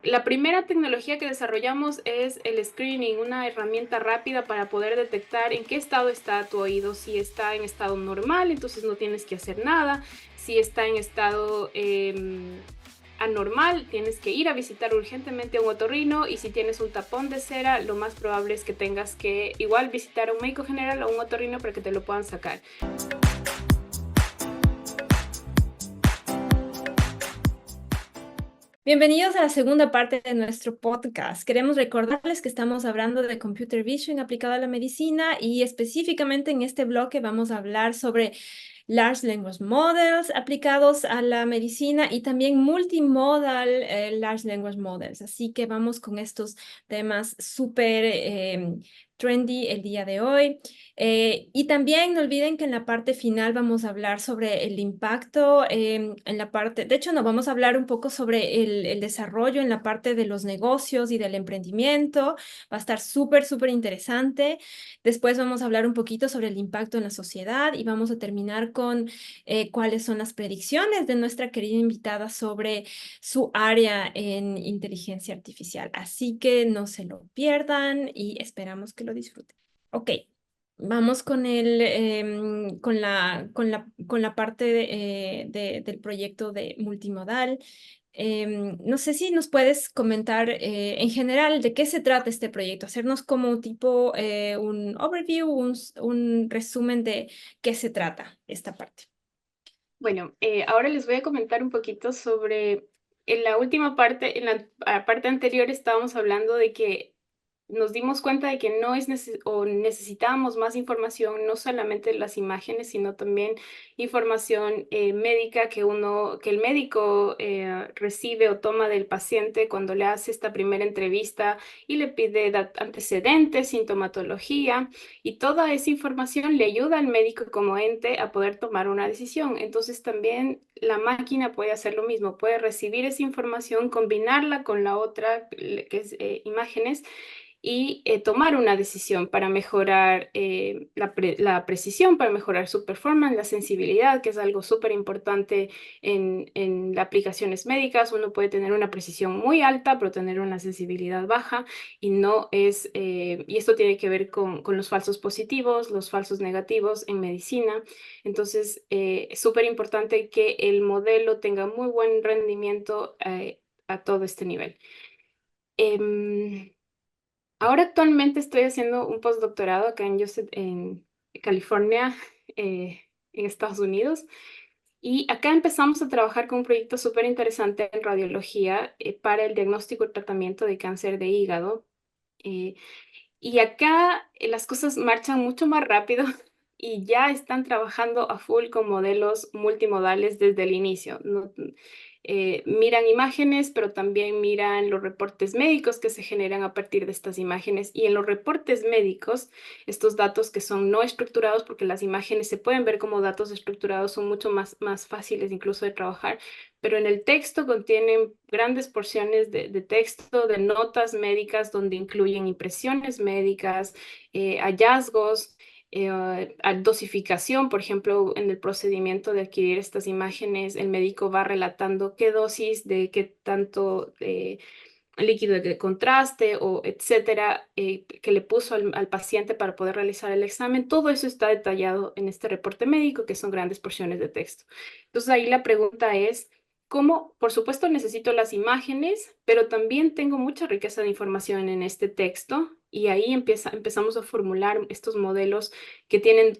la primera tecnología que desarrollamos es el screening, una herramienta rápida para poder detectar en qué estado está tu oído. Si está en estado normal, entonces no tienes que hacer nada. Si está en estado anormal, tienes que ir a visitar urgentemente a un otorrino, y si tienes un tapón de cera, lo más probable es que tengas que igual visitar a un médico general o un otorrino para que te lo puedan sacar. Bienvenidos a la segunda parte de nuestro podcast. Queremos recordarles que estamos hablando de Computer Vision aplicado a la medicina y específicamente en este bloque vamos a hablar sobre Large Language Models aplicados a la medicina y también Multimodal Large Language Models. Así que vamos con estos temas súper trendy el día de hoy. Y también no olviden que en la parte final vamos a hablar sobre el impacto en la parte, de hecho, no, vamos a hablar un poco sobre el desarrollo en la parte de los negocios y del emprendimiento. Va a estar súper, súper interesante. Después vamos a hablar un poquito sobre el impacto en la sociedad y vamos a terminar con cuáles son las predicciones de nuestra querida invitada sobre su área en inteligencia artificial. Así que no se lo pierdan y esperamos que lo disfruten. Ok. Vamos con con la parte del proyecto de multimodal. No sé si nos puedes comentar en general de qué se trata este proyecto, hacernos como un tipo un overview, un resumen de qué se trata esta parte. Bueno, ahora les voy a comentar un poquito sobre, en la última parte, en la parte anterior estábamos hablando de que nos dimos cuenta de que no es o necesitábamos más información, no solamente las imágenes, sino también información médica que el médico recibe o toma del paciente cuando le hace esta primera entrevista y le pide antecedentes, sintomatología, y toda esa información le ayuda al médico como ente a poder tomar una decisión. Entonces también la máquina puede hacer lo mismo, puede recibir esa información, combinarla con la otra, que es imágenes, y tomar una decisión para mejorar la precisión, para mejorar su performance, la sensibilidad, que es algo súper importante en las aplicaciones médicas. Uno puede tener una precisión muy alta, pero tener una sensibilidad baja, y no es, y esto tiene que ver con los falsos positivos, los falsos negativos en medicina. Entonces, es súper importante que el modelo tenga muy buen rendimiento a todo este nivel. Em, Ahora actualmente estoy haciendo un postdoctorado acá en California, en Estados Unidos. Y acá empezamos a trabajar con un proyecto súper interesante en radiología para el diagnóstico y tratamiento de cáncer de hígado. Eh, y acá las cosas marchan mucho más rápido y ya están trabajando a full con modelos multimodales desde el inicio. Miran imágenes, pero también miran los reportes médicos que se generan a partir de estas imágenes. Y en los reportes médicos, estos datos que son no estructurados, porque las imágenes se pueden ver como datos estructurados, son mucho más fáciles incluso de trabajar, pero en el texto contienen grandes porciones de texto, de notas médicas, donde incluyen impresiones médicas, hallazgos, dosificación. Por ejemplo, en el procedimiento de adquirir estas imágenes, el médico va relatando qué dosis de qué tanto líquido de contraste o etcétera, que le puso al paciente para poder realizar el examen. Todo eso está detallado en este reporte médico, que son grandes porciones de texto. Entonces ahí la pregunta es, ¿cómo? Por supuesto necesito las imágenes, pero también tengo mucha riqueza de información en este texto, y ahí empezamos a formular estos modelos que tienen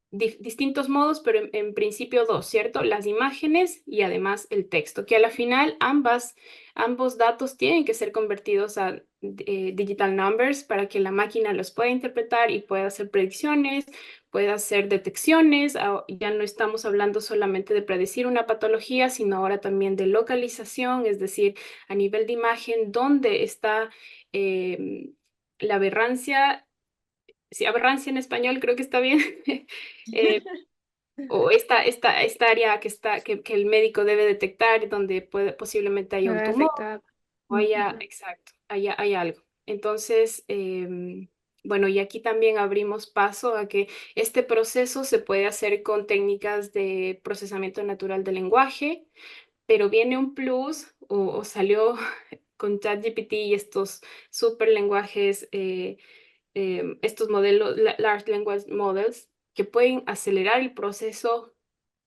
distintos modos, pero en principio dos, ¿cierto? Las imágenes y además el texto, que a la final ambos datos tienen que ser convertidos a digital numbers para que la máquina los pueda interpretar y pueda hacer predicciones, pueda hacer detecciones. Ya no estamos hablando solamente de predecir una patología, sino ahora también de localización, es decir, a nivel de imagen, dónde está la aberrancia. Si aberrancia en español creo que está bien. eh, o esta área que el médico debe detectar, donde posiblemente haya un Nueva tumor afectada. o exacto, hay algo. Entonces, bueno, y aquí también abrimos paso a que este proceso se puede hacer con técnicas de procesamiento natural del lenguaje, pero viene un plus, o salió con ChatGPT y estos super lenguajes, estos modelos, Large Language Models, que pueden acelerar el proceso,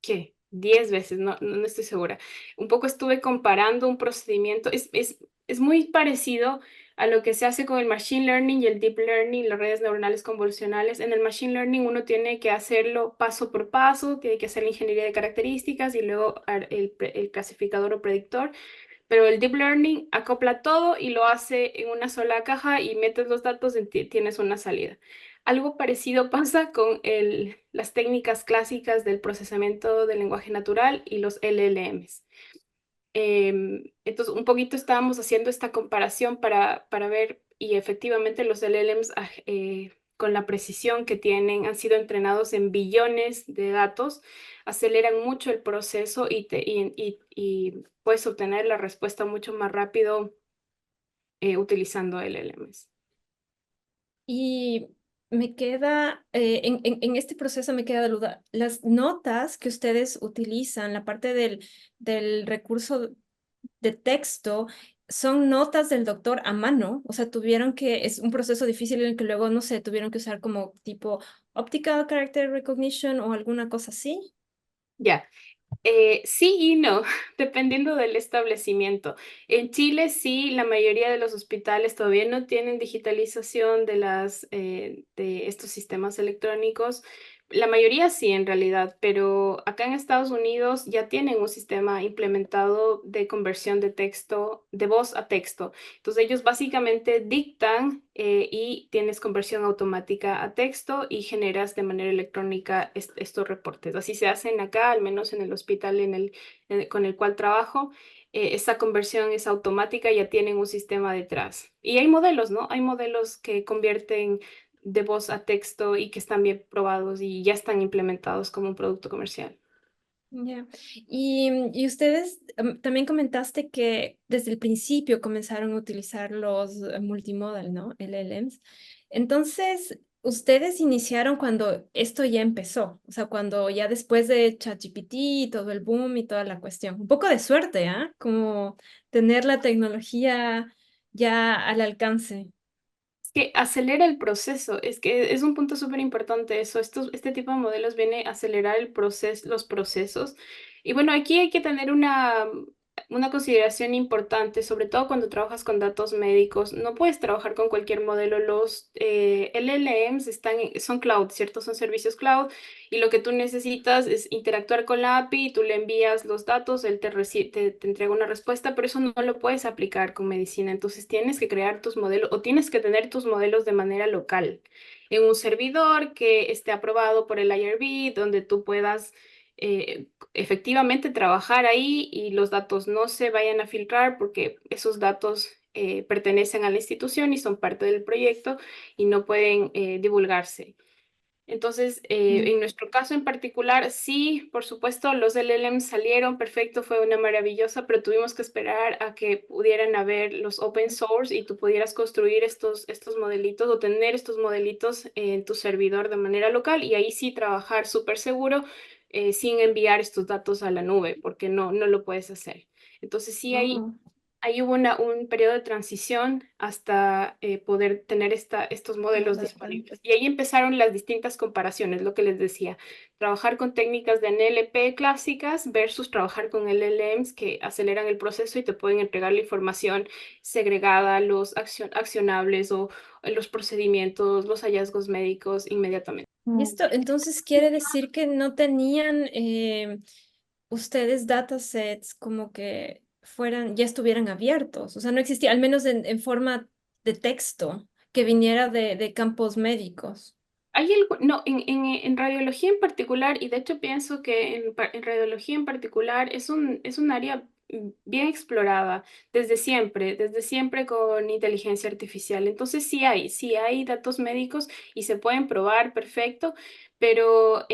¿qué? 10 veces, no estoy segura. Un poco estuve comparando un procedimiento, es muy parecido a lo que se hace con el Machine Learning y el Deep Learning, las redes neuronales convolucionales. En el Machine Learning uno tiene que hacerlo paso por paso, tiene que hacer la ingeniería de características y luego el clasificador o predictor. Pero el Deep Learning acopla todo y lo hace en una sola caja y metes los datos y tienes una salida. Algo parecido pasa con las técnicas clásicas del procesamiento del lenguaje natural y los LLMs. Entonces, un poquito estábamos haciendo esta comparación para ver, y efectivamente los LLMs, con la precisión que tienen, han sido entrenados en billones de datos, aceleran mucho el proceso y puedes obtener la respuesta mucho más rápido utilizando LLMs. Y me queda, en este proceso me queda duda, las notas que ustedes utilizan, la parte del recurso de texto, son notas del doctor a mano, o sea, tuvieron que, es un proceso difícil en el que luego, no sé, tuvieron que usar como tipo Optical Character Recognition o alguna cosa así. Ya. Sí y no, dependiendo del establecimiento. En Chile sí, la mayoría de los hospitales todavía no tienen digitalización de estos sistemas electrónicos. La mayoría sí, en realidad, pero acá en Estados Unidos ya tienen un sistema implementado de conversión de texto, de voz a texto. Entonces ellos básicamente dictan y tienes conversión automática a texto y generas de manera electrónica estos reportes. Así se hacen acá, al menos en el hospital con el cual trabajo. Esa conversión es automática, ya tienen un sistema detrás. Y hay modelos, ¿no? Hay modelos que convierten de voz a texto y que están bien probados y ya están implementados como un producto comercial. Ya. Y ustedes también comentaste que desde el principio comenzaron a utilizar los multimodal, ¿no? LLMs. Entonces, ustedes iniciaron cuando esto ya empezó, o sea, cuando ya después de ChatGPT y todo el boom y toda la cuestión. Un poco de suerte, ¿ah? Como tener la tecnología ya al alcance. Es que acelera el proceso, es que es un punto súper importante eso. Este tipo de modelos viene a acelerar los procesos. Y bueno, aquí hay que tener una consideración importante, sobre todo cuando trabajas con datos médicos. No puedes trabajar con cualquier modelo. Los LLMs son cloud, ¿cierto? Son servicios cloud. Y lo que tú necesitas es interactuar con la API, tú le envías los datos, él te entrega una respuesta, pero eso no lo puedes aplicar con medicina. Entonces tienes que crear tus modelos o tienes que tener tus modelos de manera local en un servidor que esté aprobado por el IRB, donde tú puedas efectivamente trabajar ahí y los datos no se vayan a filtrar porque esos datos pertenecen a la institución y son parte del proyecto y no pueden divulgarse. Entonces, Mm. en nuestro caso en particular, sí, por supuesto, los LLM salieron perfecto, fue una maravillosa, pero tuvimos que esperar a que pudieran haber los open source y tú pudieras construir estos modelitos o tener estos modelitos en tu servidor de manera local y ahí sí trabajar súper seguro sin enviar estos datos a la nube, porque no lo puedes hacer. Entonces, sí, Oh. ahí hubo un periodo de transición hasta poder tener estos modelos disponibles. Y ahí empezaron las distintas comparaciones, lo que les decía, trabajar con técnicas de NLP clásicas versus trabajar con LLMs que aceleran el proceso y te pueden entregar la información segregada, los accionables o los procedimientos, los hallazgos médicos inmediatamente. Y esto entonces quiere decir que no tenían ustedes datasets como que fueran, ya estuvieran abiertos. O sea, no existía, al menos en forma de texto, que viniera de campos médicos. Hay algo, no, en radiología en particular, y de hecho pienso que en radiología en particular es un área bien explorada desde siempre con inteligencia artificial. Entonces sí hay datos médicos y se pueden probar perfecto, Pero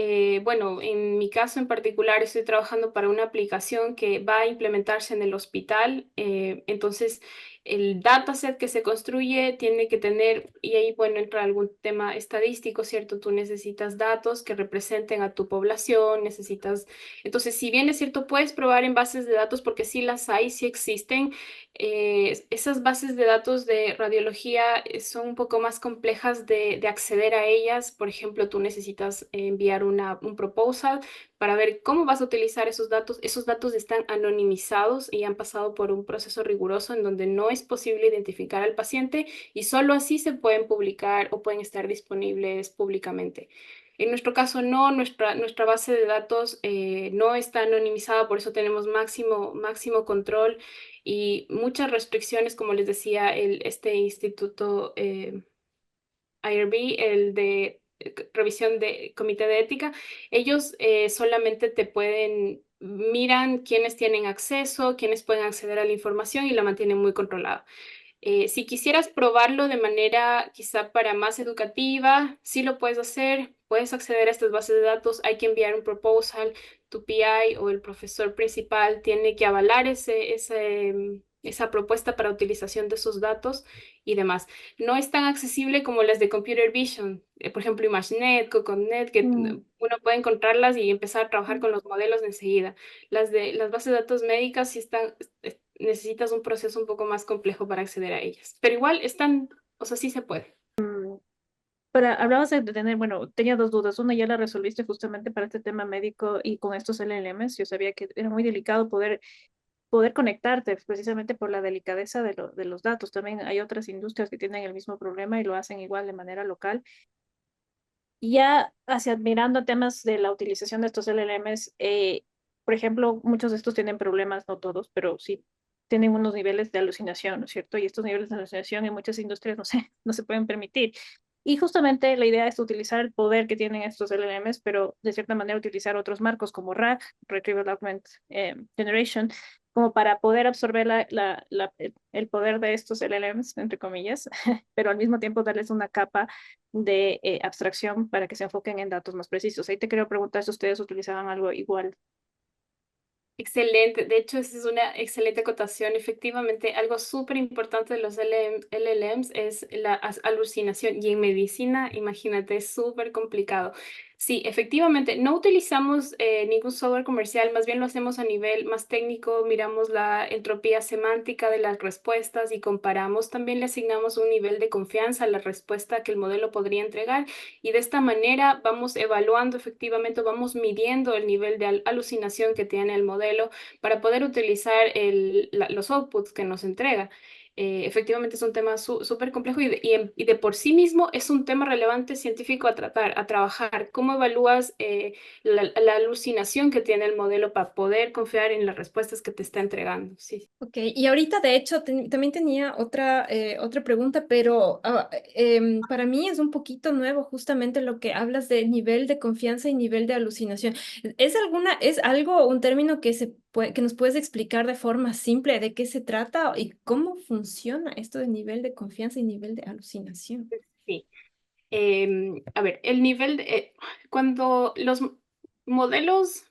bueno, en mi caso en particular estoy trabajando para una aplicación que va a implementarse en el hospital. Entonces, el dataset que se construye tiene que tener, y ahí bueno, entra algún tema estadístico, ¿cierto? Tú necesitas datos que representen a tu población, necesitas... Entonces, si bien es cierto, puedes probar en bases de datos porque sí las hay, sí existen. Esas bases de datos de radiología son un poco más complejas de acceder a ellas. Por ejemplo, tú necesitas enviar un proposal para ver cómo vas a utilizar esos datos. Esos datos están anonimizados y han pasado por un proceso riguroso en donde no es posible identificar al paciente y solo así se pueden publicar o pueden estar disponibles públicamente. En nuestro caso, no, nuestra base de datos no está anonimizada, por eso tenemos máximo control y muchas restricciones, como les decía, este instituto IRB, el de revisión de comité de ética, ellos solamente te pueden, miran quiénes tienen acceso, quiénes pueden acceder a la información y la mantienen muy controlada. Si quisieras probarlo de manera quizá para más educativa, sí lo puedes hacer, puedes acceder a estas bases de datos, hay que enviar un proposal, tu PI o el profesor principal tiene que avalar esa propuesta para utilización de esos datos y demás. No es tan accesible como las de Computer Vision, por ejemplo, ImageNet, CocoNet, que Mm. uno puede encontrarlas y empezar a trabajar con los modelos enseguida. Las de las bases de datos médicas sí están, necesitas un proceso un poco más complejo para acceder a ellas. Pero igual están, o sea, sí se puede. Pero hablabas de tener, bueno, tenía dos dudas. Una ya la resolviste justamente para este tema médico y con estos LLMs. Yo sabía que era muy delicado poder conectarte precisamente por la delicadeza de los datos. También hay otras industrias que tienen el mismo problema y lo hacen igual de manera local. Y ya hacia mirando temas de la utilización de estos LLMs, por ejemplo, muchos de estos tienen problemas, no todos, pero sí tienen unos niveles de alucinación, ¿no es cierto? Y estos niveles de alucinación en muchas industrias no se pueden permitir. Y justamente la idea es utilizar el poder que tienen estos LLMs, pero de cierta manera utilizar otros marcos como RAG, Retrieval Augment Generation, como para poder absorber el poder de estos LLMs, entre comillas, pero al mismo tiempo darles una capa de abstracción para que se enfoquen en datos más precisos. Ahí te quiero preguntar si ustedes utilizaban algo igual. Excelente, de hecho, esa es una excelente acotación. Efectivamente, algo súper importante de los LLMs es la alucinación y en medicina, imagínate, es súper complicado. Sí, efectivamente, no utilizamos ningún software comercial, más bien lo hacemos a nivel más técnico, miramos la entropía semántica de las respuestas y comparamos, también le asignamos un nivel de confianza a la respuesta que el modelo podría entregar y de esta manera vamos evaluando efectivamente, vamos midiendo el nivel de alucinación que tiene el modelo para poder utilizar los outputs que nos entrega. Efectivamente es un tema súper complejo y de por sí mismo es un tema relevante científico a tratar, a trabajar. ¿Cómo evalúas la alucinación que tiene el modelo para poder confiar en las respuestas que te está entregando? Sí. Ok, y ahorita de hecho también tenía otra pregunta, pero para mí es un poquito nuevo justamente lo que hablas de nivel de confianza y nivel de alucinación. Es algo, un término que que nos puedes explicar de forma simple de qué se trata y cómo funciona esto de nivel de confianza y nivel de alucinación? Sí. A ver, el nivel cuando los modelos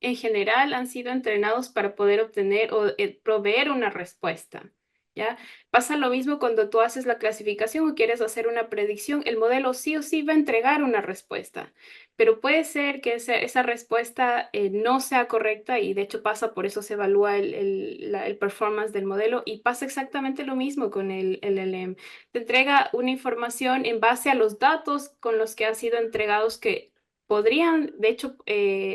en general han sido entrenados para poder obtener o proveer una respuesta, ¿ya? Pasa lo mismo cuando tú haces la clasificación o quieres hacer una predicción, el modelo sí o sí va a entregar una respuesta, pero puede ser que esa respuesta no sea correcta y de hecho pasa, por eso se evalúa el performance del modelo y pasa exactamente lo mismo con el LLM. Te entrega una información en base a los datos con los que han sido entregados que podrían, de hecho,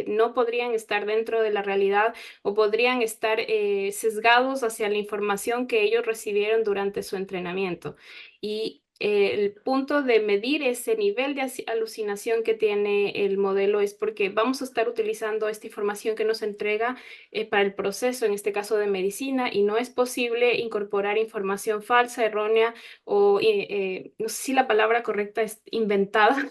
no podrían estar dentro de la realidad o podrían estar sesgados hacia la información que ellos recibieron durante su entrenamiento. Y el punto de medir ese nivel de alucinación que tiene el modelo es porque vamos a estar utilizando esta información que nos entrega para el proceso, en este caso de medicina, y no es posible incorporar información falsa, errónea o no sé si la palabra correcta es inventada,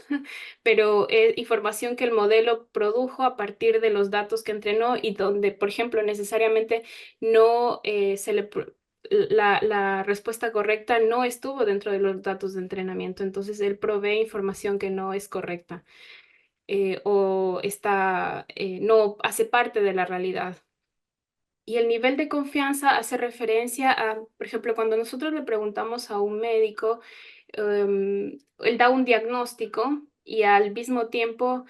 pero es información que el modelo produjo a partir de los datos que entrenó y donde, por ejemplo, necesariamente no la respuesta correcta no estuvo dentro de los datos de entrenamiento, entonces él provee información que no es correcta. o está, no hace parte de la realidad. Y el nivel de confianza hace referencia a, por ejemplo, cuando nosotros le preguntamos a un médico, él da un diagnóstico y al mismo tiempo,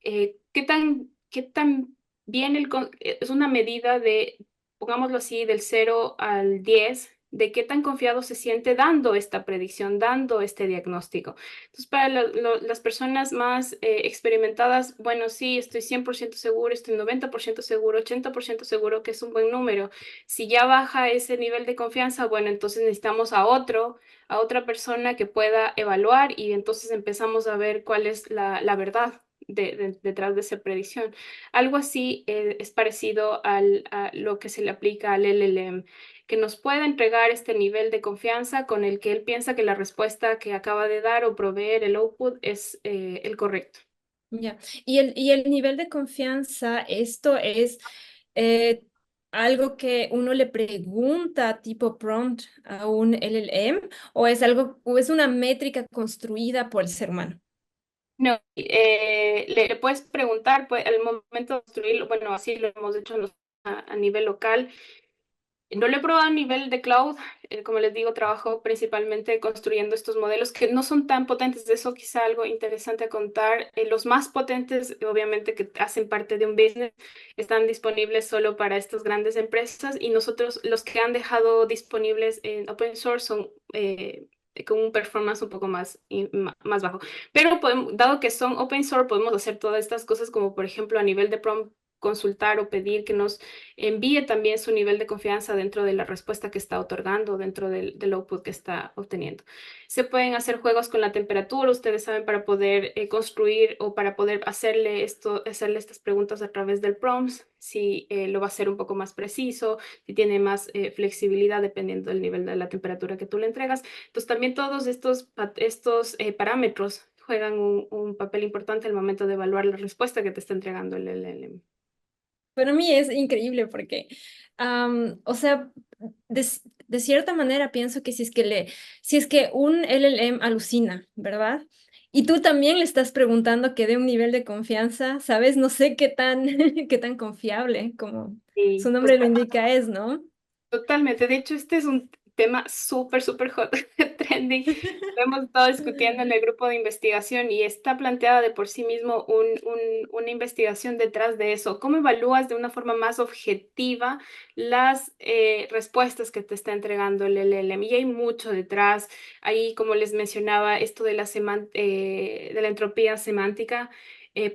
¿qué tan bien es una medida de, pongámoslo así, del 0 al 10, de qué tan confiado se siente dando esta predicción, dando este diagnóstico? Entonces, para las personas más experimentadas, bueno, sí, estoy 100% seguro, estoy 90% seguro, 80% seguro que es un buen número. Si ya baja ese nivel de confianza, bueno, entonces necesitamos a otra persona que pueda evaluar y entonces empezamos a ver cuál es la verdad detrás de esa predicción. Algo así es parecido a lo que se le aplica al LLM, que nos pueda entregar este nivel de confianza con el que él piensa que la respuesta que acaba de dar o proveer el output es el correcto. Ya. Y el nivel de confianza, esto es eh, algo que uno le pregunta tipo prompt a un LLM, o es algo, o es una métrica construida por el ser humano. No, le puedes preguntar, pues, al momento de construirlo, bueno, así lo hemos hecho a nivel local. No lo he probado a nivel de cloud, como les digo, trabajo principalmente construyendo estos modelos que no son tan potentes, de eso quizá algo interesante a contar. Los más potentes, obviamente que hacen parte de un business, están disponibles solo para estas grandes empresas y nosotros los que han dejado disponibles en open source son con un performance un poco más bajo. Pero dado que son open source, podemos hacer todas estas cosas como por ejemplo a nivel de prompt consultar o pedir que nos envíe también su nivel de confianza dentro de la respuesta que está otorgando, dentro del output que está obteniendo. Se pueden hacer juegos con la temperatura, ustedes saben, para poder construir o para poder hacerle estas preguntas a través del prompt, si lo va a hacer un poco más preciso, si tiene más flexibilidad dependiendo del nivel de la temperatura que tú le entregas. Entonces también todos estos parámetros juegan un papel importante al momento de evaluar la respuesta que te está entregando el LLM. Para mí es increíble porque, o sea, de cierta manera pienso que si es que un LLM alucina, ¿verdad? Y tú también le estás preguntando que dé un nivel de confianza, ¿sabes? No sé qué tan, qué tan confiable, como su Sí, nombre lo indica, es, ¿no? totalmente. De hecho, este es un tema súper, súper hot, trending. Lo hemos estado discutiendo en el grupo de investigación y está planteada de por sí mismo una investigación detrás de eso. ¿Cómo evalúas de una forma más objetiva las respuestas que te está entregando el LLM? Y hay mucho detrás. Ahí, como les mencionaba, esto de de la entropía semántica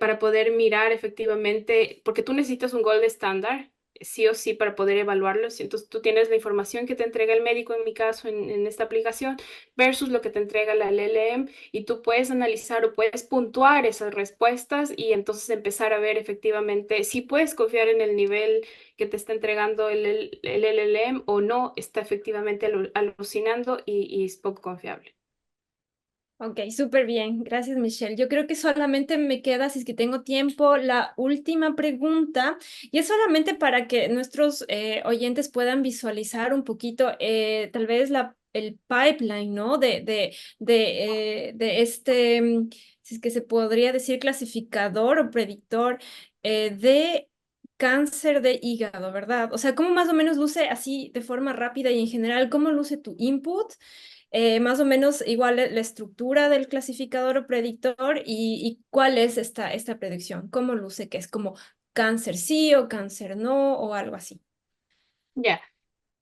para poder mirar efectivamente, porque tú necesitas un gold estándar sí o sí para poder evaluarlos. Entonces tú tienes la información que te entrega el médico, en mi caso, en esta aplicación, versus lo que te entrega la LLM y tú puedes analizar o puedes puntuar esas respuestas y entonces empezar a ver efectivamente si puedes confiar en el nivel que te está entregando el LLM o no está efectivamente alucinando y es poco confiable. Ok, súper bien. Gracias, Michelle. Yo creo que solamente me queda, si es que tengo tiempo, la última pregunta, y es solamente para que nuestros oyentes puedan visualizar un poquito, tal vez el pipeline, ¿no? De este, si es que se podría decir clasificador o predictor de cáncer de hígado, ¿verdad? O sea, ¿cómo más o menos luce así de forma rápida y en general, cómo luce tu input? Más o menos igual la estructura del clasificador o predictor y cuál es esta predicción, cómo luce, que es como cáncer sí o cáncer no o algo así. Ya.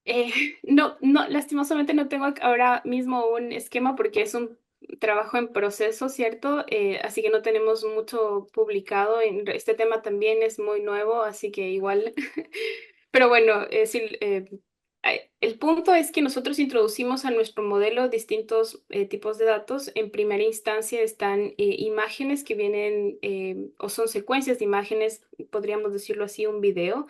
Eh, no, no, lastimosamente no tengo ahora mismo un esquema porque es un trabajo en proceso, ¿cierto? Así que no tenemos mucho publicado. Este tema también es muy nuevo, así que igual. Pero bueno, sí, el punto es que nosotros introducimos a nuestro modelo distintos tipos de datos. En primera instancia están imágenes que vienen o son secuencias de imágenes, podríamos decirlo así, un video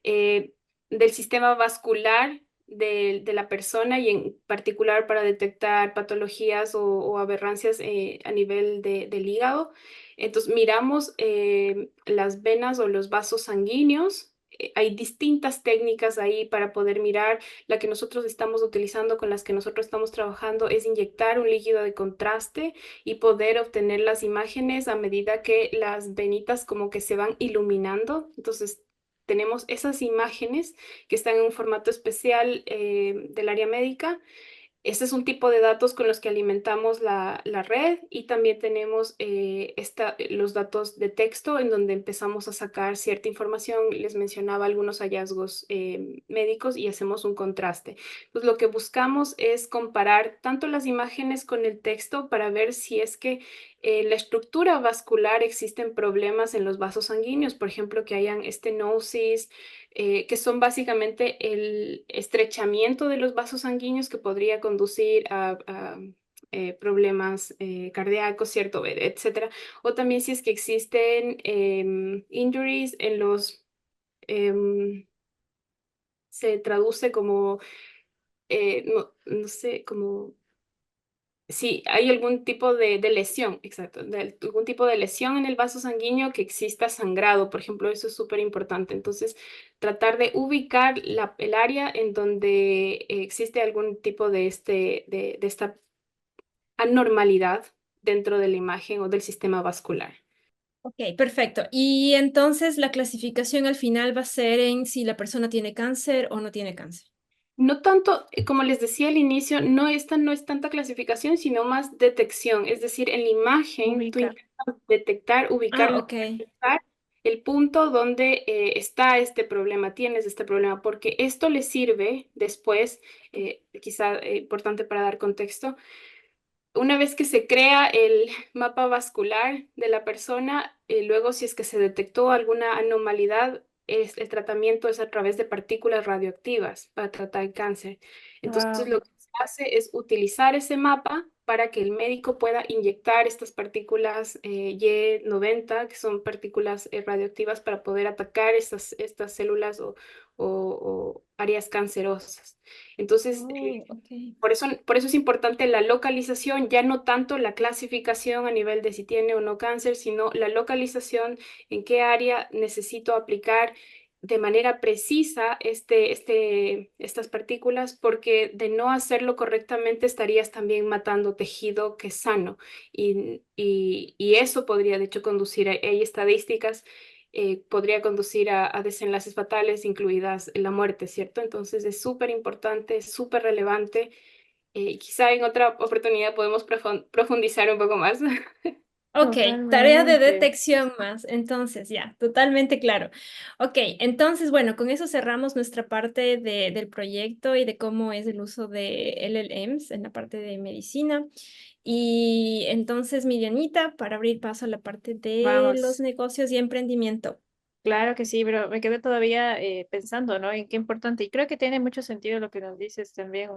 eh, del sistema vascular de la persona y en particular para detectar patologías o aberrancias a nivel del hígado. Entonces miramos las venas o los vasos sanguíneos hay distintas técnicas ahí para poder mirar. La que nosotros estamos utilizando, con las que nosotros estamos trabajando, es inyectar un líquido de contraste y poder obtener las imágenes a medida que las venitas como que se van iluminando. Entonces, tenemos esas imágenes que están en un formato especial del área médica. Este es un tipo de datos con los que alimentamos la red, y también tenemos los datos de texto en donde empezamos a sacar cierta información. Les mencionaba algunos hallazgos médicos y hacemos un contraste. Pues lo que buscamos es comparar tanto las imágenes con el texto para ver si es que la estructura vascular existen problemas en los vasos sanguíneos, por ejemplo, que hayan estenosis, que son básicamente el estrechamiento de los vasos sanguíneos que podría conducir a problemas cardíacos, ¿cierto? Etcétera. O también si es que existen injuries en los, se traduce como, no sé, como si hay algún tipo de lesión, exacto, algún tipo de lesión en el vaso sanguíneo, que exista sangrado, por ejemplo, eso es súper importante. Entonces, tratar de ubicar el área en donde existe algún tipo de esta anormalidad dentro de la imagen o del sistema vascular. Ok, perfecto. Y entonces la clasificación al final va a ser en si la persona tiene cáncer o no tiene cáncer. No tanto, como les decía al inicio, no es tanta clasificación, sino más detección. Es decir, en la imagen tú Ubicar. intentas detectar, ubicar, Ah, ok. localizar el punto donde está este problema, tienes este problema, porque esto le sirve después, quizá importante para dar contexto. Una vez que se crea el mapa vascular de la persona, luego si es que se detectó alguna anormalidad, el tratamiento es a través de partículas radioactivas para tratar el cáncer. Entonces, Wow. lo que se hace es utilizar ese mapa para que el médico pueda inyectar estas partículas Y90, que son partículas radioactivas, para poder atacar estas células o áreas cancerosas. Entonces, Oh, ok. por eso es importante la localización, ya no tanto la clasificación a nivel de si tiene o no cáncer, sino la localización, en qué área necesito aplicar de manera precisa estas partículas, porque de no hacerlo correctamente estarías también matando tejido que es sano. Y eso podría, de hecho, conducir hay estadísticas, podría conducir a desenlaces fatales, incluidas la muerte, ¿cierto? Entonces es súper importante, es súper relevante. Quizá en otra oportunidad podemos profundizar un poco más. Ok, tarea de Totalmente. detección más. Entonces, ya, totalmente claro. Ok, entonces, bueno, con eso cerramos nuestra parte del proyecto y de cómo es el uso de LLMs en la parte de medicina. Y entonces, Mirianita, para abrir paso a la parte de los Vamos. negocios y emprendimiento. Claro que sí, pero me quedé todavía pensando, ¿no? En qué importante. Y creo que tiene mucho sentido lo que nos dices también,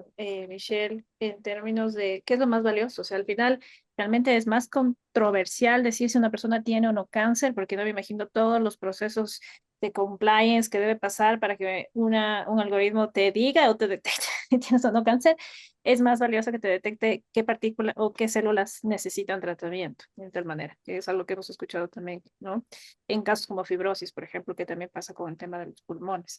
Michelle, en términos de qué es lo más valioso. O sea, al final, realmente es más controversial decir si una persona tiene o no cáncer, porque no me imagino todos los procesos de compliance que debe pasar para que un algoritmo te diga o te detecte si tienes o no cáncer. Es más valioso que te detecte qué partícula o qué células necesitan tratamiento, de tal manera, que es algo que hemos escuchado también, ¿no? En casos como fibrosis, por ejemplo, que también pasa con el tema de los pulmones.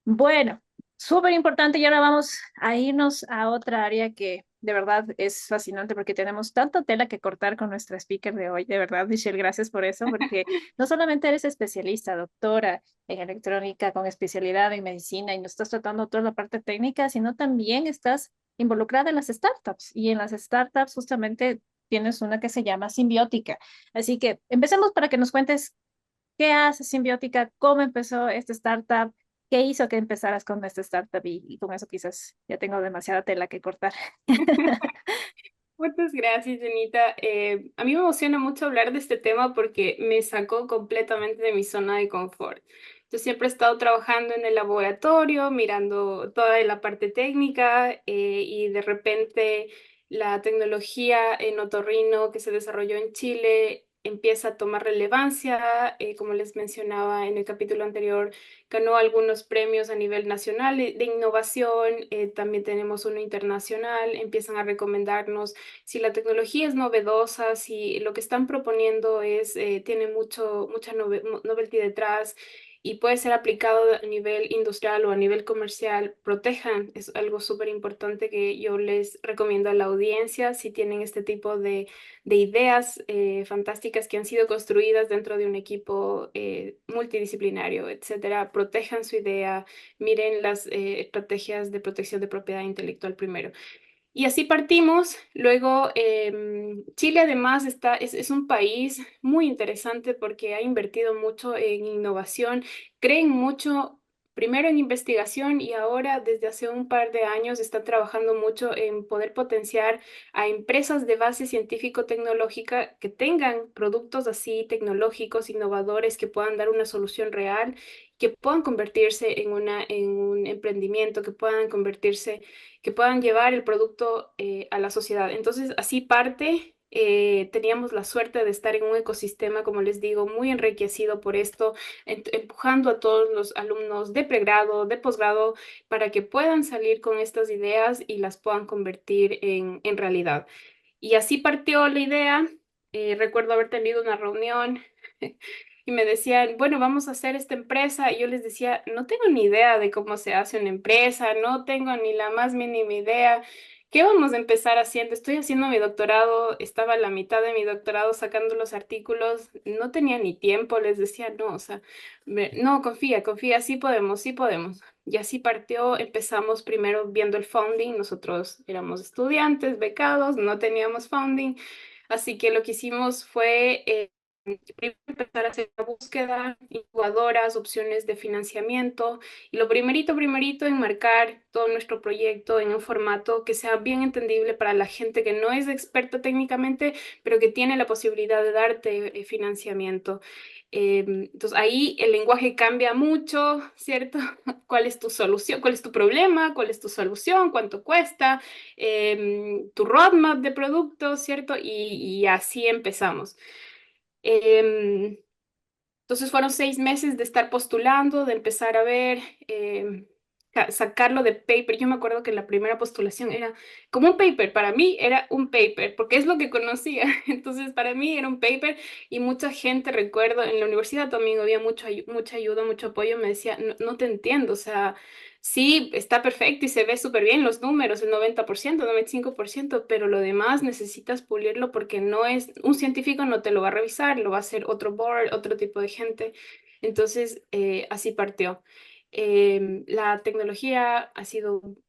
Bueno, súper importante, y ahora vamos a irnos a otra área que de verdad es fascinante porque tenemos tanta tela que cortar con nuestra speaker de hoy. De verdad, Michelle, gracias por eso, porque no solamente eres especialista, doctora en electrónica con especialidad en medicina y nos estás tratando toda la parte técnica, sino también estás involucrada en las startups, y en las startups justamente tienes una que se llama Simbiótica. Así que empecemos para que nos cuentes qué hace Simbiótica, cómo empezó esta startup, qué hizo que empezaras con esta startup, y con eso quizás ya tengo demasiada tela que cortar. Muchas gracias, Janita. A mí me emociona mucho hablar de este tema porque me sacó completamente de mi zona de confort. Yo siempre he estado trabajando en el laboratorio, mirando toda la parte técnica, y de repente la tecnología en otorrino que se desarrolló en Chile empieza a tomar relevancia. Como les mencionaba en el capítulo anterior, ganó algunos premios a nivel nacional de innovación. También tenemos uno internacional. Empiezan a recomendarnos si la tecnología es novedosa, si lo que están proponiendo tiene mucha novelty detrás. y puede ser aplicado a nivel industrial o a nivel comercial, protejan. Es algo súper importante que yo les recomiendo a la audiencia si tienen este tipo de ideas fantásticas que han sido construidas dentro de un equipo multidisciplinario, etcétera. Protejan su idea, miren las estrategias de protección de propiedad intelectual primero. Y así partimos. Luego, Chile además es un país muy interesante porque ha invertido mucho en innovación, creen mucho, primero en investigación y ahora desde hace un par de años están trabajando mucho en poder potenciar a empresas de base científico-tecnológica que tengan productos así tecnológicos, innovadores, que puedan dar una solución real, que puedan convertirse en un emprendimiento, que puedan llevar el producto a la sociedad. Entonces, así parte. Teníamos la suerte de estar en un ecosistema, como les digo, muy enriquecido por esto, empujando a todos los alumnos de pregrado, de posgrado, para que puedan salir con estas ideas y las puedan convertir en realidad. Y así partió la idea. Recuerdo haber tenido una reunión y me decían, bueno, vamos a hacer esta empresa. Y yo les decía, no tengo ni idea de cómo se hace una empresa, no tengo ni la más mínima idea. ¿Qué vamos a empezar haciendo? Estoy haciendo mi doctorado, estaba a la mitad de mi doctorado sacando los artículos, no tenía ni tiempo, les decía, no, o sea, no, confía, confía, sí podemos, sí podemos. Y así partió, empezamos primero viendo el funding, nosotros éramos estudiantes, becados, no teníamos funding, así que lo que hicimos fue primero empezar a hacer una búsqueda, incubadoras, opciones de financiamiento, y lo primerito, enmarcar todo nuestro proyecto en un formato que sea bien entendible para la gente que no es experta técnicamente, pero que tiene la posibilidad de darte financiamiento. Entonces ahí el lenguaje cambia mucho, ¿cierto? ¿Cuál es tu solución? ¿Cuál es tu problema? ¿Cuál es tu solución? ¿Cuánto cuesta? Tu roadmap de productos, ¿cierto? Y así empezamos. Em, entonces fueron 6 meses de estar postulando, de empezar a ver, sacarlo de paper. Yo me acuerdo que la primera postulación era como un paper, para mí era un paper, porque es lo que conocía. Entonces para mí era un paper y mucha gente, recuerdo, en la universidad también había mucha ayuda, mucho apoyo. Me decía, no, no te entiendo, o sea, sí, está perfecto y se ve súper bien los números, el 90%, 95%, pero lo demás necesitas pulirlo porque no es, un científico no te lo va a revisar, lo va a hacer otro board, otro tipo de gente. Entonces, así partió. La tecnología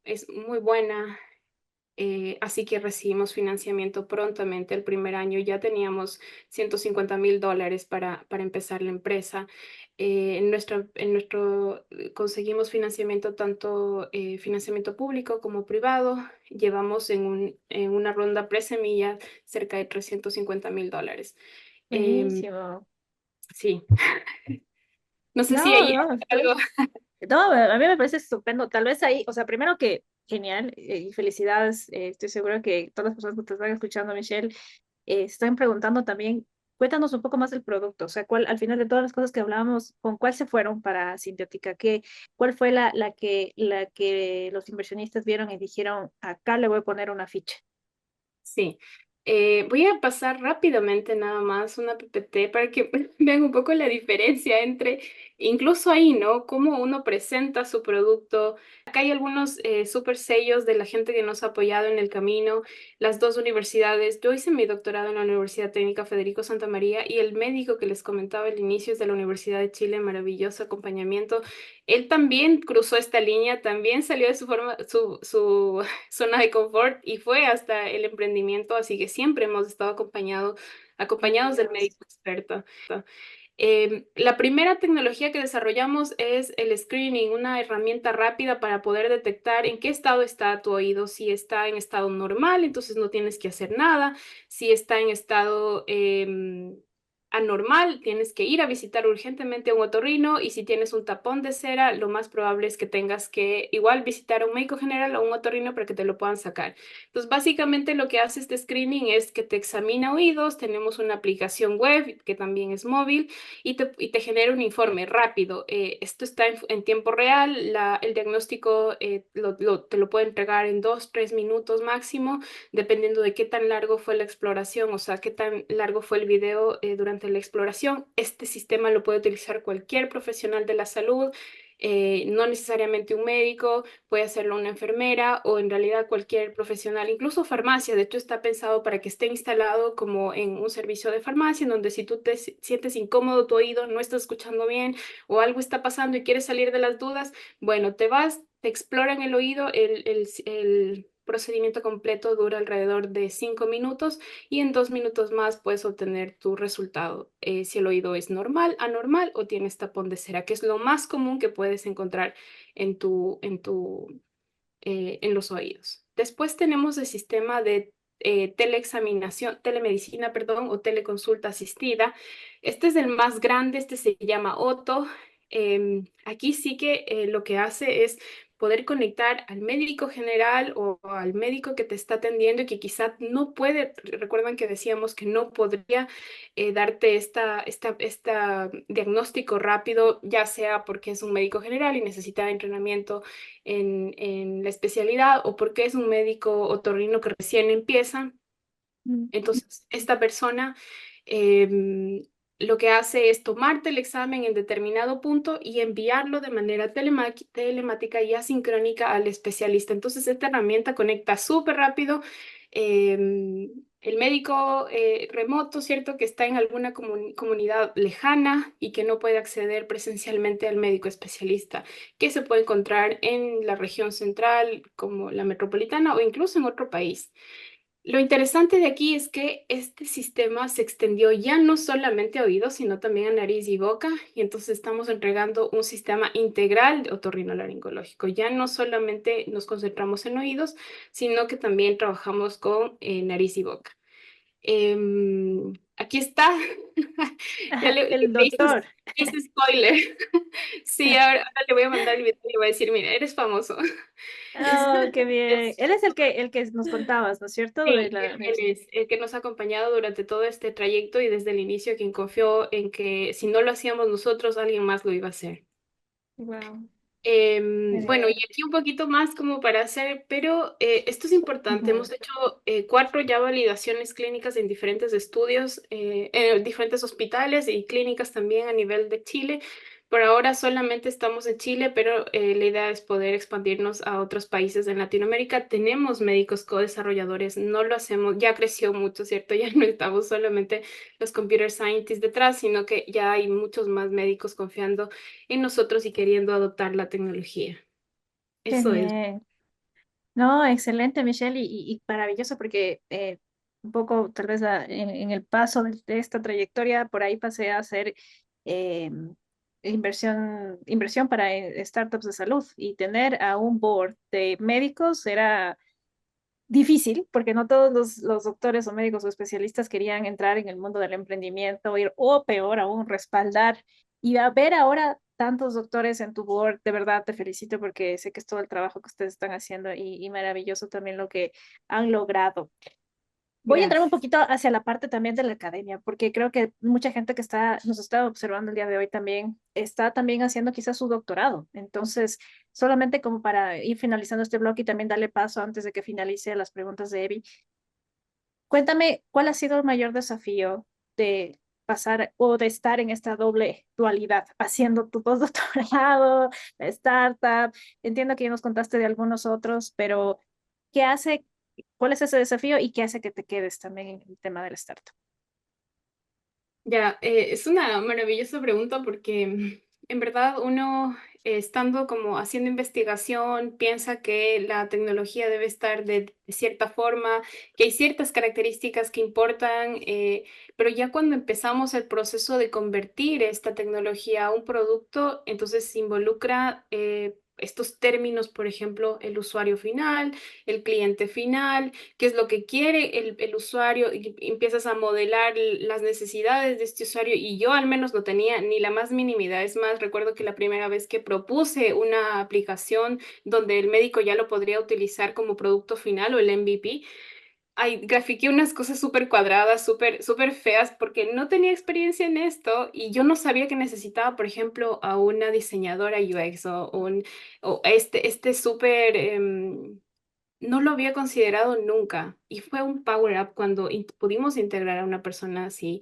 es muy buena, así que recibimos financiamiento prontamente. El primer año ya teníamos $150,000 para empezar la empresa. Conseguimos financiamiento, tanto financiamiento público como privado. Llevamos en una ronda presemilla cerca de $350,000. Em, Buenísimo. sí, no sé si No, hay no, algo. no, a mí me parece estupendo. Tal vez ahí, o sea, primero que genial y felicidades. Estoy segura que todas las personas que te están escuchando, Michelle, están preguntando también, cuéntanos un poco más del producto, o sea, cuál, al final de todas las cosas que hablábamos, ¿con cuál se fueron para Sintética? ¿Cuál fue la que los inversionistas vieron y dijeron, acá le voy a poner una ficha? Sí, voy a pasar rápidamente nada más una PPT para que vean un poco la diferencia entre, incluso ahí, ¿no? Cómo uno presenta su producto. Acá hay algunos super sellos de la gente que nos ha apoyado en el camino, las dos universidades. Yo hice mi doctorado en la Universidad Técnica Federico Santa María y el médico que les comentaba al inicio es de la Universidad de Chile, maravilloso acompañamiento. Él también cruzó esta línea, también salió de su zona de confort y fue hasta el emprendimiento, así que siempre hemos estado acompañados del Maravilloso. médico experto. La primera tecnología que desarrollamos es el screening, una herramienta rápida para poder detectar en qué estado está tu oído. Si está en estado normal, entonces no tienes que hacer nada. Si está en estado anormal, tienes que ir a visitar urgentemente a un otorrino, y si tienes un tapón de cera, lo más probable es que tengas que igual visitar a un médico general o un otorrino para que te lo puedan sacar. Entonces, básicamente lo que hace este screening es que te examina oídos. Tenemos una aplicación web que también es móvil y te genera un informe rápido. Esto está en tiempo real. El diagnóstico te lo puede entregar en 2, 3 minutos máximo, dependiendo de qué tan largo fue la exploración, o sea, qué tan largo fue el video durante durante la exploración. Este sistema lo puede utilizar cualquier profesional de la salud, no necesariamente un médico, puede hacerlo una enfermera o en realidad cualquier profesional, incluso farmacia. De hecho, está pensado para que esté instalado como en un servicio de farmacia, en donde si tú te sientes incómodo tu oído, no estás escuchando bien o algo está pasando y quieres salir de las dudas, bueno, te vas, te exploran el oído, el procedimiento completo dura alrededor de 5 minutos y en 2 minutos más puedes obtener tu resultado. Si el oído es normal, anormal o tienes tapón de cera, que es lo más común que puedes encontrar en los oídos. Después tenemos el sistema de teleexaminación, telemedicina, perdón, o teleconsulta asistida. Este es el más grande, este se llama Otto. Aquí sí que lo que hace es poder conectar al médico general o al médico que te está atendiendo y que quizá no puede, recuerdan que decíamos que no podría darte esta diagnóstico rápido, ya sea porque es un médico general y necesita entrenamiento en la especialidad o porque es un médico otorrino que recién empieza. Mm. Entonces, esta persona lo que hace es tomarte el examen en determinado punto y enviarlo de manera telemática y asincrónica al especialista. Entonces, esta herramienta conecta súper rápido el médico remoto, ¿cierto? Que está en alguna comunidad lejana y que no puede acceder presencialmente al médico especialista, que se puede encontrar en la región central, como la metropolitana o incluso en otro país. Lo interesante de aquí es que este sistema se extendió ya no solamente a oídos, sino también a nariz y boca, y entonces estamos entregando un sistema integral de otorrinolaringológico. Ya no solamente nos concentramos en oídos, sino que también trabajamos con nariz y boca. Aquí está. Ya El le doctor. hice spoiler. Sí, ahora le voy a mandar el video y le voy a decir, mira, eres famoso. Oh, qué bien. Es- Él es el que nos contabas, ¿no es cierto? De Sí, la él universidad. es el que nos ha acompañado durante todo este trayecto y desde el inicio quien confió en que si no lo hacíamos nosotros, alguien más lo iba a hacer. Wow. Bueno, y aquí un poquito más como para hacer, pero esto es importante. Ujú. Hemos hecho 4 ya validaciones clínicas en diferentes estudios, en diferentes hospitales y clínicas también a nivel de Chile. Por ahora solamente estamos en Chile, pero la idea es poder expandirnos a otros países en Latinoamérica. Tenemos médicos co-desarrolladores, no lo hacemos, ya creció mucho, ¿cierto? Ya no estamos solamente los computer scientists detrás, sino que ya hay muchos más médicos confiando en nosotros y queriendo adoptar la tecnología. Qué Eso es. bien. No, excelente, Michelle, y maravilloso porque un poco tal vez en el paso de esta trayectoria, por ahí pasé a hacer eh, inversión para startups de salud y tener a un board de médicos era difícil porque no todos los doctores o médicos o especialistas querían entrar en el mundo del emprendimiento o peor aún, respaldar. Y a ver ahora tantos doctores en tu board, de verdad te felicito porque sé que es todo el trabajo que ustedes están haciendo y maravilloso también lo que han logrado. Voy a entrar un Gracias. poquito hacia la parte también de la academia, porque creo que mucha gente que nos está observando el día de hoy también está también haciendo quizás su doctorado. Entonces, solamente como para ir finalizando este bloque y también darle paso antes de que finalice las preguntas de Evi, cuéntame cuál ha sido el mayor desafío de pasar o de estar en esta doble dualidad, haciendo tu postdoctorado, la startup. Entiendo que ya nos contaste de algunos otros, pero ¿qué hace? ¿Cuál es ese desafío y qué hace que te quedes también en el tema del startup? Ya, es una maravillosa pregunta porque en verdad uno estando como haciendo investigación piensa que la tecnología debe estar de cierta forma, que hay ciertas características que importan, pero ya cuando empezamos el proceso de convertir esta tecnología a un producto, entonces se involucra estos términos, por ejemplo, el usuario final, el cliente final, qué es lo que quiere el usuario y empiezas a modelar las necesidades de este usuario y yo al menos no tenía ni la más mínima idea. Es más, recuerdo que la primera vez que propuse una aplicación donde el médico ya lo podría utilizar como producto final o el MVP, grafiqué unas cosas súper cuadradas, súper feas, porque no tenía experiencia en esto y yo no sabía que necesitaba, por ejemplo, a una diseñadora UX o este súper no lo había considerado nunca y fue un power up cuando pudimos integrar a una persona así,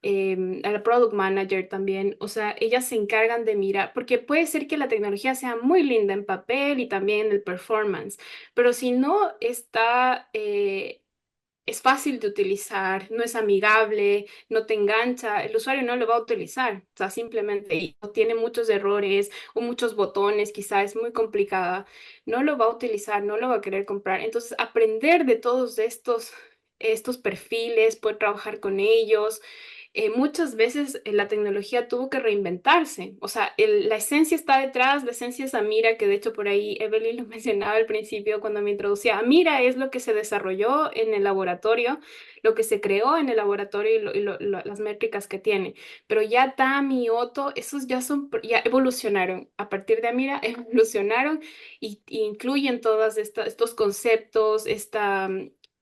a la product manager también. O sea, ellas se encargan de mirar, porque puede ser que la tecnología sea muy linda en papel y también en el performance, pero si no está, es fácil de utilizar, no es amigable, no te engancha, el usuario no lo va a utilizar, o sea, simplemente o tiene muchos errores o muchos botones, quizá es muy complicada, no lo va a utilizar, no lo va a querer comprar. Entonces, aprender de todos estos perfiles, poder trabajar con ellos. Muchas veces la tecnología tuvo que reinventarse, o sea, la esencia está detrás, la esencia es Amira, que de hecho por ahí Evelyn lo mencionaba al principio cuando me introducía. Amira es lo que se desarrolló en el laboratorio, lo que se creó en el laboratorio las métricas que tiene, pero ya Tami y Otto, esos ya ya evolucionaron, a partir de Amira evolucionaron y incluyen todos estos conceptos,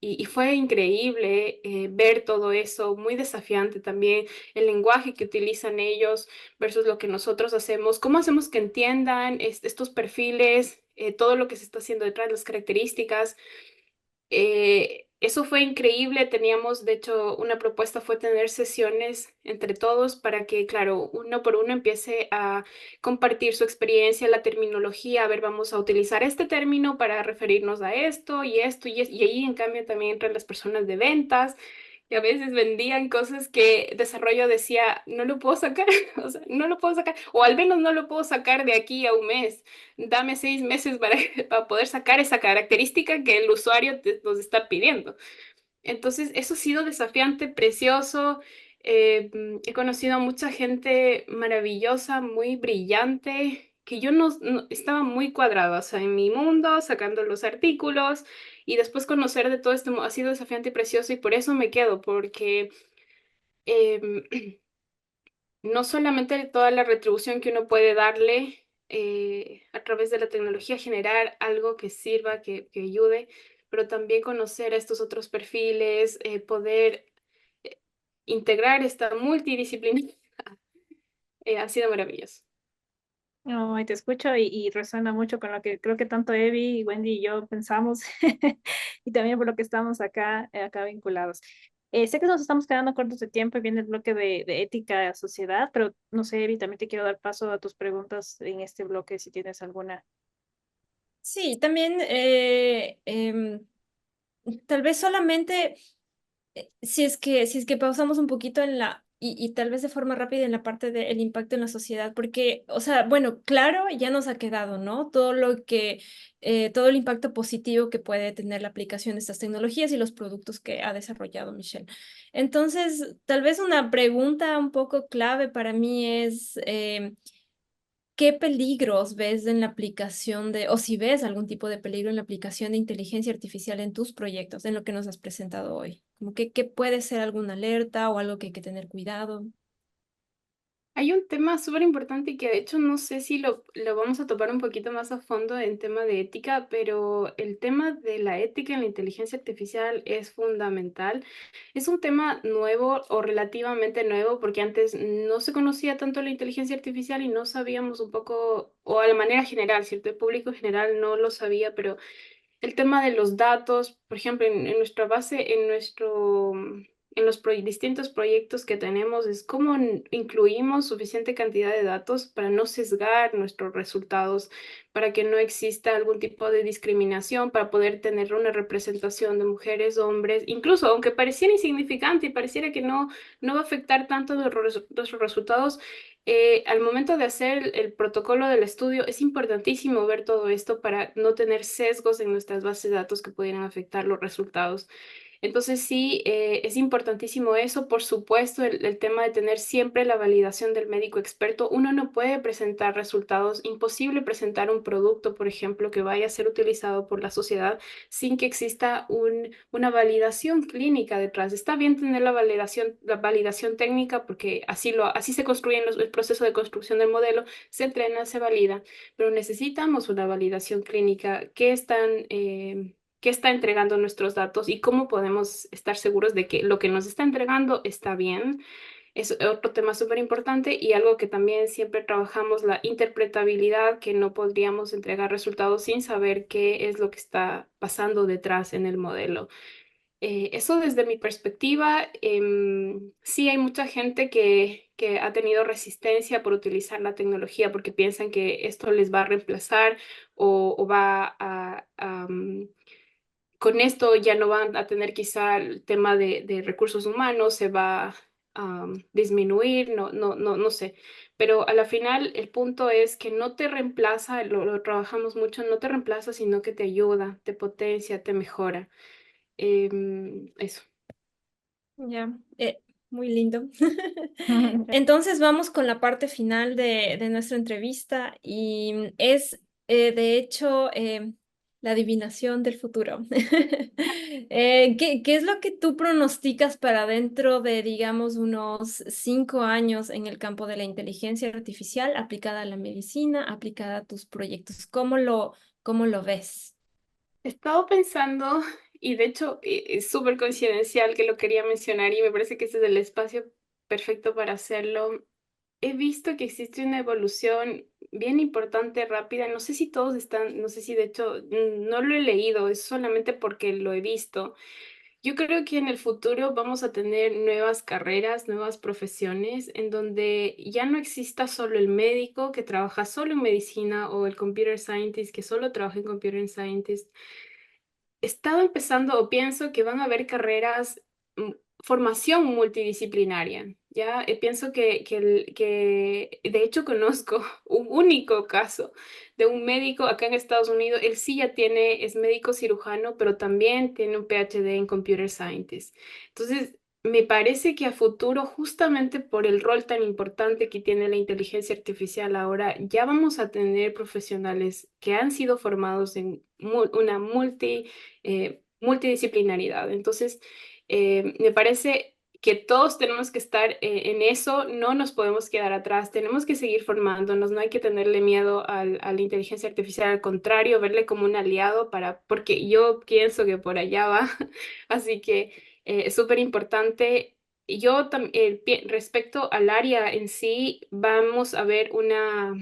y fue increíble ver todo eso, muy desafiante también, el lenguaje que utilizan ellos versus lo que nosotros hacemos, cómo hacemos que entiendan estos perfiles, todo lo que se está haciendo detrás, las características. Eso fue increíble. Teníamos, de hecho, una propuesta fue tener sesiones entre todos para que, claro, uno por uno empiece a compartir su experiencia, la terminología. A ver, vamos a utilizar este término para referirnos a esto y esto y ahí, en cambio, también entran las personas de ventas que a veces vendían cosas que desarrollo decía, no lo puedo sacar, o sea, no lo puedo sacar, o al menos no lo puedo sacar de aquí a un mes. Dame 6 meses para poder sacar esa característica que el usuario nos está pidiendo. Entonces, eso ha sido desafiante, precioso. He conocido a mucha gente maravillosa, muy brillante, que yo estaba muy cuadrada, o sea, en mi mundo, sacando los artículos, y después conocer de todo esto ha sido desafiante y precioso, y por eso me quedo, porque em, no solamente toda la retribución que uno puede darle a través de la tecnología, generar algo que sirva, que ayude, pero también conocer a estos otros perfiles, poder eh, integrar esta multidisciplina, ha sido maravilloso. No, y te escucho y resuena mucho con lo que creo que tanto Evi, Wendy y yo pensamos y también por lo que estamos acá vinculados. Sé que nos estamos quedando cortos de tiempo y viene el bloque de ética, sociedad, pero no sé, Evi, también te quiero dar paso a tus preguntas en este bloque si tienes alguna. Sí, también tal vez solamente si es que pausamos un poquito y tal vez de forma rápida en la parte del impacto en la sociedad, porque, o sea, bueno, claro, ya nos ha quedado, ¿no? Todo el impacto positivo que puede tener la aplicación de estas tecnologías y los productos que ha desarrollado Michelle. Entonces, tal vez una pregunta un poco clave para mí es, ¿qué peligros ves en la aplicación o si ves algún tipo de peligro en la aplicación de inteligencia artificial en tus proyectos, en lo que nos has presentado hoy? Como que puede ser alguna alerta o algo que hay que tener cuidado. Hay un tema súper importante y que de hecho no sé si lo vamos a topar un poquito más a fondo en tema de ética, pero el tema de la ética en la inteligencia artificial es fundamental. Es un tema nuevo o relativamente nuevo porque antes no se conocía tanto la inteligencia artificial y no sabíamos un poco, o a la manera general, ¿cierto? El público en general no lo sabía, pero el tema de los datos, por ejemplo, en nuestra base, en los distintos proyectos que tenemos, es cómo incluimos suficiente cantidad de datos para no sesgar nuestros resultados, para que no exista algún tipo de discriminación, para poder tener una representación de mujeres, hombres, incluso aunque pareciera insignificante y pareciera que no va a afectar tanto nuestros resultados. Al momento de hacer el protocolo del estudio, es importantísimo ver todo esto para no tener sesgos en nuestras bases de datos que pudieran afectar los resultados. Entonces sí, es importantísimo eso. Por supuesto, el tema de tener siempre la validación del médico experto. Uno no puede presentar resultados, imposible presentar un producto, por ejemplo, que vaya a ser utilizado por la sociedad sin que exista una validación clínica detrás. Está bien tener la validación técnica porque así se construyen el proceso de construcción del modelo, se entrena, se valida, pero necesitamos una validación clínica que están... qué está entregando nuestros datos y cómo podemos estar seguros de que lo que nos está entregando está bien. Es otro tema súper importante y algo que también siempre trabajamos, la interpretabilidad, que no podríamos entregar resultados sin saber qué es lo que está pasando detrás en el modelo. Eso desde mi perspectiva, sí hay mucha gente que ha tenido resistencia por utilizar la tecnología porque piensan que esto les va a reemplazar o va con esto ya no van a tener quizá el tema de recursos humanos, se va a disminuir, no sé. Pero a la final el punto es que no te reemplaza, lo trabajamos mucho, no te reemplaza, sino que te ayuda, te potencia, te mejora. Eso. Ya, muy lindo. Entonces vamos con la parte final de nuestra entrevista y es, de hecho, la adivinación del futuro. ¿Qué es lo que tú pronosticas para dentro de, digamos, unos 5 años en el campo de la inteligencia artificial aplicada a la medicina, aplicada a tus proyectos? ¿Cómo lo ves? He estado pensando, y de hecho es súper coincidencial que lo quería mencionar y me parece que este es el espacio perfecto para hacerlo. He visto que existe una evolución bien importante, rápida. No sé si todos están, no sé si de hecho no lo he leído, es solamente porque lo he visto. Yo creo que en el futuro vamos a tener nuevas carreras, nuevas profesiones, en donde ya no exista solo el médico que trabaja solo en medicina o el computer scientist que solo trabaja en computer scientist. Estaba empezando o pienso que van a haber carreras, formación multidisciplinaria, ¿ya? Pienso que de hecho conozco un único caso de un médico acá en Estados Unidos, él sí ya tiene, es médico cirujano, pero también tiene un PhD en Computer Scientist. Entonces, me parece que a futuro, justamente por el rol tan importante que tiene la inteligencia artificial ahora, ya vamos a tener profesionales que han sido formados en una multidisciplinaridad. Entonces, me parece que todos tenemos que estar en eso, no nos podemos quedar atrás, tenemos que seguir formándonos, no hay que tenerle miedo a la inteligencia artificial, al contrario, verle como un aliado porque yo pienso que por allá va, así que es súper importante. Yo respecto al área en sí, vamos a ver una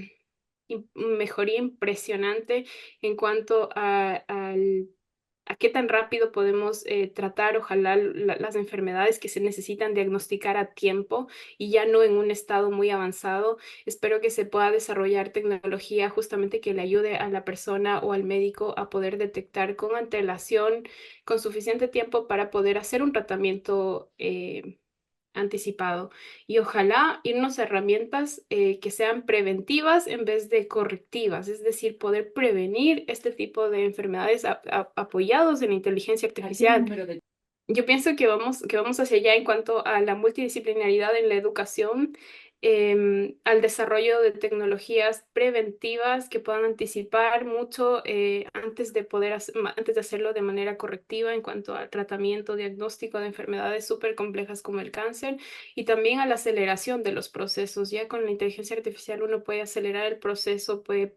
mejoría impresionante en cuanto a qué tan rápido podemos tratar, ojalá, las enfermedades que se necesitan diagnosticar a tiempo y ya no en un estado muy avanzado. Espero que se pueda desarrollar tecnología justamente que le ayude a la persona o al médico a poder detectar con antelación, con suficiente tiempo para poder hacer un tratamiento anticipado. Y ojalá irnos a herramientas que sean preventivas en vez de correctivas, es decir, poder prevenir este tipo de enfermedades apoyados en la inteligencia artificial. Yo pienso que vamos hacia allá en cuanto a la multidisciplinaridad en la educación, al desarrollo de tecnologías preventivas que puedan anticipar mucho antes de antes de hacerlo de manera correctiva en cuanto al tratamiento diagnóstico de enfermedades súper complejas como el cáncer y también a la aceleración de los procesos. Ya con la inteligencia artificial uno puede acelerar el proceso, puede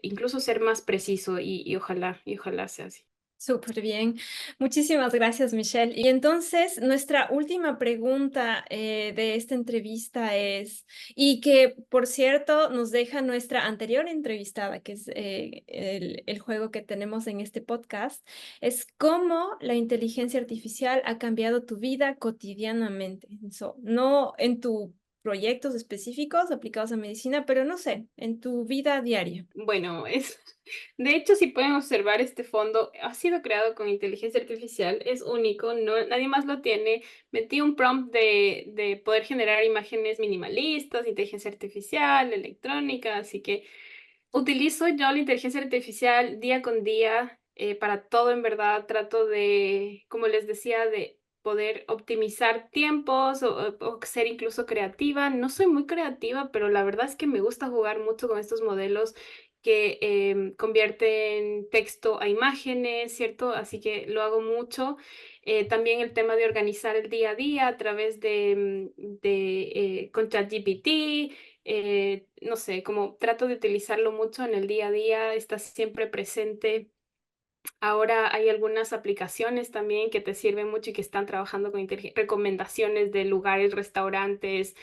incluso ser más preciso y ojalá sea así. Súper bien. Muchísimas gracias, Michelle. Y entonces, nuestra última pregunta de esta entrevista es, y que por cierto nos deja nuestra anterior entrevistada, que es el juego que tenemos en este podcast, es cómo la inteligencia artificial ha cambiado tu vida cotidianamente. No en tus proyectos específicos aplicados a medicina, pero no sé, en tu vida diaria. Bueno, de hecho, si pueden observar, este fondo ha sido creado con inteligencia artificial, es único, no, nadie más lo tiene. Metí un prompt de poder generar imágenes minimalistas, inteligencia artificial, electrónica, así que utilizo yo la inteligencia artificial día con día para todo, en verdad. Trato de, como les decía, de poder optimizar tiempos o ser incluso creativa. No soy muy creativa, pero la verdad es que me gusta jugar mucho con estos modelos que convierten texto a imágenes, ¿cierto? Así que lo hago mucho. También el tema de organizar el día a día a través con ChatGPT, no sé, como trato de utilizarlo mucho en el día a día, está siempre presente Ahora hay algunas aplicaciones también que te sirven mucho y que están trabajando con recomendaciones de lugares, restaurantes,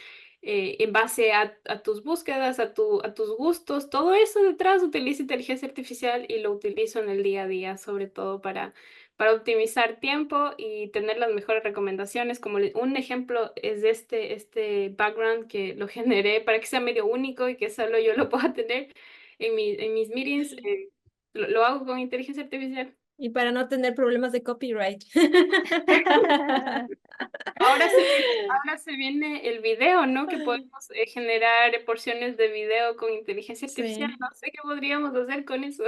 en base a tus búsquedas, a tus gustos. Todo eso detrás utiliza inteligencia artificial y lo utilizo en el día a día, sobre todo para optimizar tiempo y tener las mejores recomendaciones. Como un ejemplo es este background que lo generé para que sea medio único y que solo yo lo pueda tener en mis meetings. Lo hago con inteligencia artificial. Y para no tener problemas de copyright. Ahora se viene el video, ¿no? Que podemos generar porciones de video con inteligencia artificial. Sí. No sé qué podríamos hacer con eso.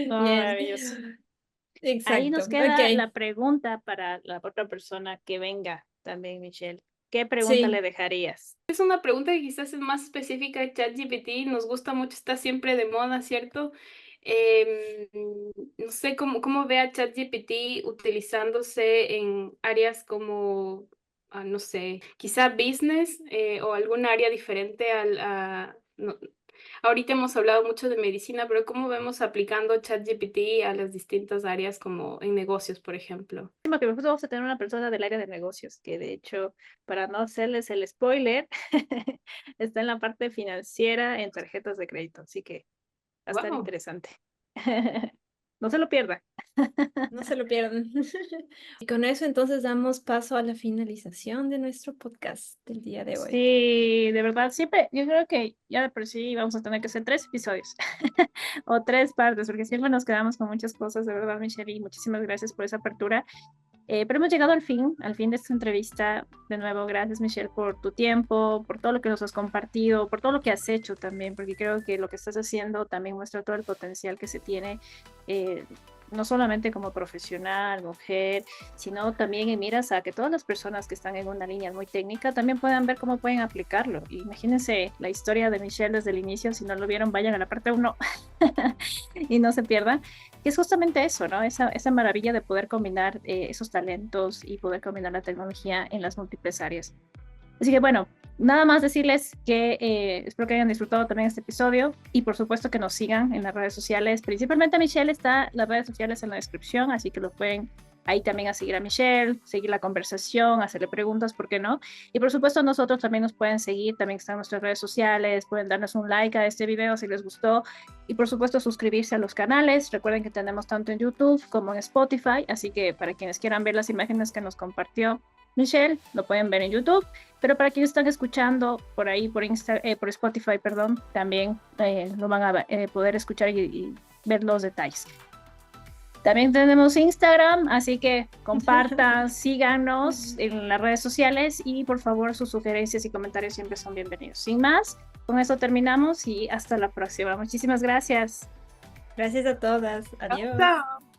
No, Yes. maravilloso. Ahí Exacto. nos queda Ok. la pregunta para la otra persona que venga también, Michelle. ¿Qué pregunta le Sí. dejarías? Es una pregunta que quizás es más específica de ChatGPT. Nos gusta mucho, está siempre de moda, ¿cierto? Em, no sé cómo ve a ChatGPT utilizándose en áreas como, no sé, quizá business o algún área diferente ahorita hemos hablado mucho de medicina, pero ¿cómo vemos aplicando ChatGPT a las distintas áreas como en negocios, por ejemplo? Que después vamos a tener una persona del área de negocios, que de hecho, para no hacerles el spoiler, está en la parte financiera en tarjetas de crédito, así que va a estar Wow. interesante. No se lo pierdan. No se lo pierdan. Y con eso entonces damos paso a la finalización de nuestro podcast del día de hoy. Sí, de verdad, siempre, yo creo que ya de por sí vamos a tener que hacer 3 episodios o 3 partes, porque siempre nos quedamos con muchas cosas, de verdad, Michelle, y muchísimas gracias por esa apertura. Pero hemos llegado al fin de esta entrevista. De nuevo, gracias, Michelle, por tu tiempo, por todo lo que nos has compartido, por todo lo que has hecho también, porque creo que lo que estás haciendo también muestra todo el potencial que se tiene, eh, no solamente como profesional, mujer, sino también en miras a que todas las personas que están en una línea muy técnica también puedan ver cómo pueden aplicarlo. Imagínense la historia de Michelle desde el inicio. Si no lo vieron, vayan a la parte 1 y no se pierdan. Y es justamente eso, ¿no? Esa maravilla de poder combinar esos talentos y poder combinar la tecnología en las múltiples áreas. Así que bueno, nada más decirles que espero que hayan disfrutado también este episodio y por supuesto que nos sigan en las redes sociales. Principalmente a Michelle está las redes sociales en la descripción, así que lo pueden ahí también a seguir a Michelle, seguir la conversación, hacerle preguntas, ¿por qué no? Y por supuesto nosotros también nos pueden seguir, también están nuestras redes sociales, pueden darnos un like a este video si les gustó y por supuesto suscribirse a los canales. Recuerden que tenemos tanto en YouTube como en Spotify, así que para quienes quieran ver las imágenes que nos compartió Michelle, lo pueden ver en YouTube, pero para quienes están escuchando por ahí, por Spotify, perdón, también lo van a poder escuchar y ver los detalles. También tenemos Instagram, así que compartan, síganos en las redes sociales y por favor sus sugerencias y comentarios siempre son bienvenidos. Sin más, con eso terminamos y hasta la próxima. Muchísimas gracias. Gracias a todas. Adiós. Chao.